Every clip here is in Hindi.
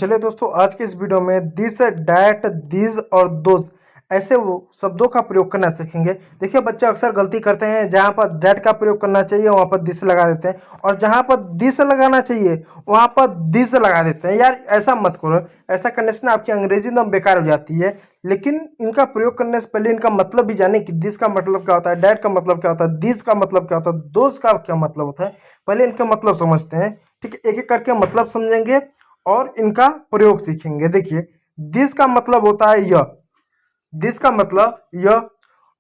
चलिए दोस्तों, आज के इस वीडियो में दिस, डैट, दिस और दोज ऐसे वो शब्दों का प्रयोग करना सीखेंगे। देखिए, बच्चे अक्सर गलती करते हैं, जहाँ पर डैट का प्रयोग करना चाहिए वहाँ पर दिस लगा देते हैं, और जहाँ पर दिस लगाना चाहिए वहाँ पर दिस लगा देते हैं। यार, ऐसा मत करो। ऐसा करने से ना आपकी अंग्रेजी एकदम बेकार हो जाती है। लेकिन इनका प्रयोग करने से पहले इनका मतलब भी जाने कि दिस का मतलब क्या होता है, डैट का मतलब क्या होता है, दिस का मतलब क्या होता है, दोज का क्या मतलब होता है। पहले इनका मतलब समझते हैं। ठीक है, एक एक करके मतलब समझेंगे और इनका प्रयोग सीखेंगे। देखिए, दिस का मतलब होता है यह। दिस का मतलब यह।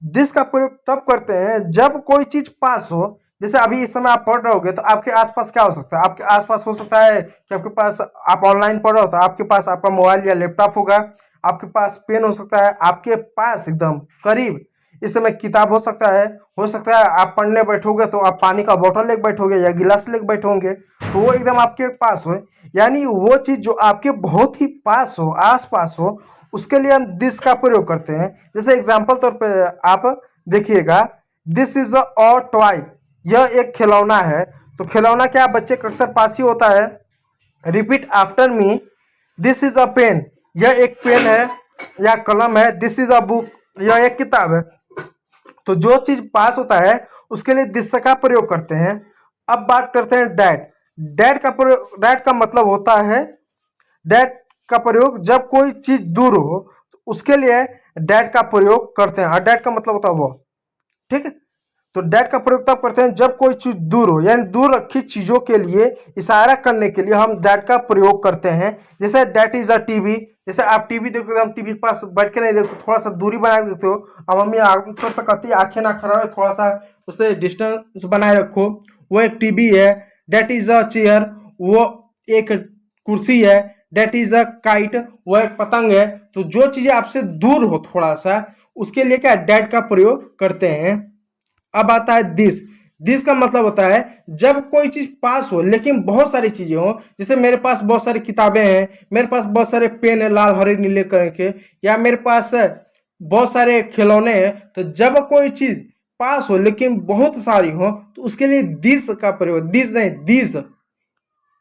दिस का प्रयोग तब करते हैं जब कोई चीज पास हो। जैसे अभी इस समय आप पढ़ रहे होगे तो आपके आसपास क्या हो सकता है? आपके आसपास हो सकता है कि आपके पास, आप ऑनलाइन पढ़ रहे हो तो आपके पास आपका मोबाइल या लैपटॉप होगा, आपके पास पेन हो सकता है, आपके पास एकदम करीब इस समय किताब हो सकता है आप पढ़ने बैठोगे तो आप पानी का बोतल लेके बैठोगे या गिलास लेके बैठोगे, तो वो एकदम आपके पास हो। यानी वो चीज जो आपके बहुत ही पास हो, आस पास हो, उसके लिए हम दिस का प्रयोग करते हैं। जैसे एग्जाम्पल तौर पे आप देखिएगा, दिस इज अ टॉय। यह एक खिलौना है। तो खिलौना क्या बच्चे का अक्सर पास ही होता है। Repeat after me, this is a pen. यह एक पेन है या कलम है। दिस इज अ बुक, यह एक किताब है। तो जो चीज पास होता है उसके लिए दिस का प्रयोग करते हैं। अब बात करते हैं डैट। डैट का मतलब होता है, डैट का प्रयोग जब कोई चीज दूर हो तो उसके लिए डैट का प्रयोग करते हैं। और डैट का मतलब होता है वो। ठीक है, तो डैट का प्रयोग तब करते हैं जब कोई चीज दूर हो, यानी दूर रखी चीजों के लिए इशारा करने के लिए हम डैट का प्रयोग करते हैं। जैसे डैट इज अ टीवी। जैसे आप टीवी देखते हो, हम टीवी के पास बैठ के नहीं देखते, थोड़ा सा दूरी बना के देखते हो। अब मम्मी आमतौर पर कहती है आंखें ना खराब है, थोड़ा सा उससे डिस्टेंस बनाए रखो। वो एक टीवी है। डैट इज अ चेयर, वो एक कुर्सी है। डैट इज अ काइट, वो एक पतंग है। तो जो चीजें आपसे दूर हो थोड़ा सा, उसके लिए क्या डैट का प्रयोग करते हैं। अब आता है दिस। दिस का मतलब होता है जब कोई चीज पास हो लेकिन बहुत सारी चीजें हो। जैसे मेरे पास बहुत सारी किताबें हैं, मेरे पास बहुत सारे पेन है लाल हरे नीले कलर के, या मेरे पास बहुत सारे खिलौने हैं। तो जब कोई चीज पास हो लेकिन बहुत सारी हो तो उसके लिए दिस का प्रयोग, दिस नहीं दिस।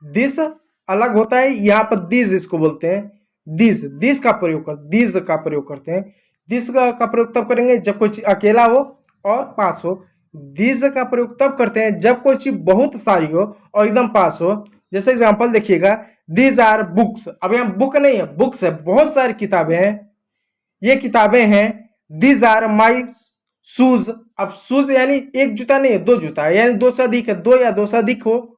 दिस अलग होता है, यहाँ पर दिस इसको बोलते हैं। दिस का प्रयोग दिस का प्रयोग करते हैं। दिस का प्रयोग तब करेंगे जब कोई चीज अकेला हो और पास हो। दिस का प्रयोग तब करते हैं जब कोई चीज बहुत सारी हो और एकदम पास हो। जैसे एग्जांपल देखिएगा, दीज आर बुक्स। अब यहाँ बुक नहीं है, बुक्स है, बहुत सारी किताबें हैं, ये किताबें हैं। These are my shoes. अब शूज यानी एक जूता नहीं है, दो जूता है, यानी दो से अधिक है, दो या दो से अधिक हो।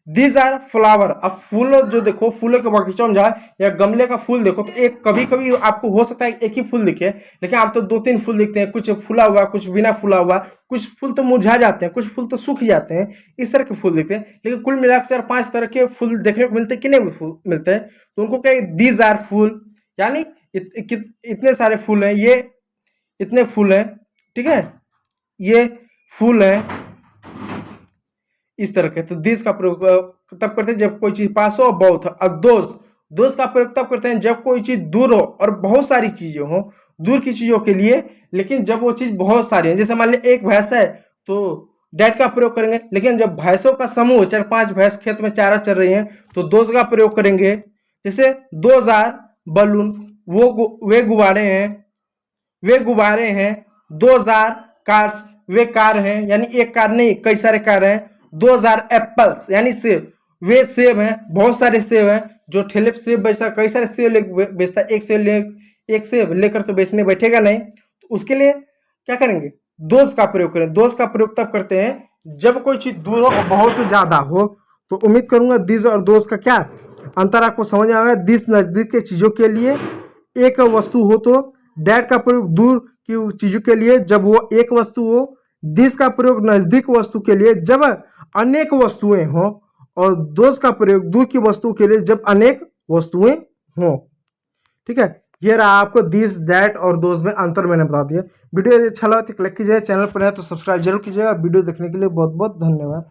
These are flower. अब फूल जो देखो, फूलों के बगीचों में जाए या गमले का फूल देखो तो एक कभी कभी आपको हो सकता है एक ही फूल दिखे, लेकिन आप तो दो तीन फूल दिखते हैं, कुछ फूला हुआ, कुछ बिना फूला हुआ, कुछ फूल तो मुरझा जाते हैं, कुछ फूल तो सूख जाते हैं। इस तरह के फूल दिखते हैं, लेकिन कुल मिलाकर चार पांच तरह के फूल देखने को मिलते हैं कि नहीं फूल मिलते हैं। तो उनको क्या, दीज आर फूल, यानी इतने सारे फूल हैं, ये इतने फूल हैं। ठीक है, ये फूल हैं इस तरह के। तो दिस का प्रयोग तब करते हैं जब कोई चीज पास हो और बहुत हो। और दोस्त का प्रयोग तब करते हैं जब कोई चीज दूर हो और बहुत सारी चीजें हो, दूर की चीजों के लिए, लेकिन जब वो चीज बहुत सारी है। जैसे मान लीजिए एक भैंस है तो डैट का प्रयोग करेंगे, लेकिन जब भैंसों का समूह, चार पांच भैंस खेत में चारा चल रही है, तो दोस्त का प्रयोग करेंगे। जैसे 2000 बलून, वे गुब्बारे हैं। 2000 कार्स, वे कार हैं, यानी एक कार नहीं कई सारे कार हैं। 2000 एप्पल्स, यानी सेब, वे सेब हैं, बहुत सारे सेब हैं। जो ठेले पे सेब बेचता है, कई सारे सेब बेचता है, एक सेब लेकर तो बेचने बैठेगा नहीं। तो उसके लिए क्या करेंगे, दोस्त का प्रयोग करें। दोस्त का प्रयोग तब करते हैं जब कोई चीज दूर हो और बहुत से ज्यादा हो। तो उम्मीद करूंगा दिस और दोस्त का क्या अंतर आपको समझ आएगा। दिस नजदीक के चीजों के लिए, एक वस्तु हो तो डैट का प्रयोग दूर की चीजों के लिए जब वो एक वस्तु हो। दिस का प्रयोग नजदीक वस्तु के लिए जब अनेक वस्तुएं हो, और दोस्त का प्रयोग दूर की वस्तु के लिए जब अनेक वस्तुएं हो। ठीक है, ये रहा आपको दिस, दैट और दोस्त में अंतर मैंने बता दिया। वीडियो अच्छा लगा तो क्लिक कीजिए, चैनल पर है तो सब्सक्राइब जरूर कीजिएगा। वीडियो देखने के लिए बहुत बहुत धन्यवाद।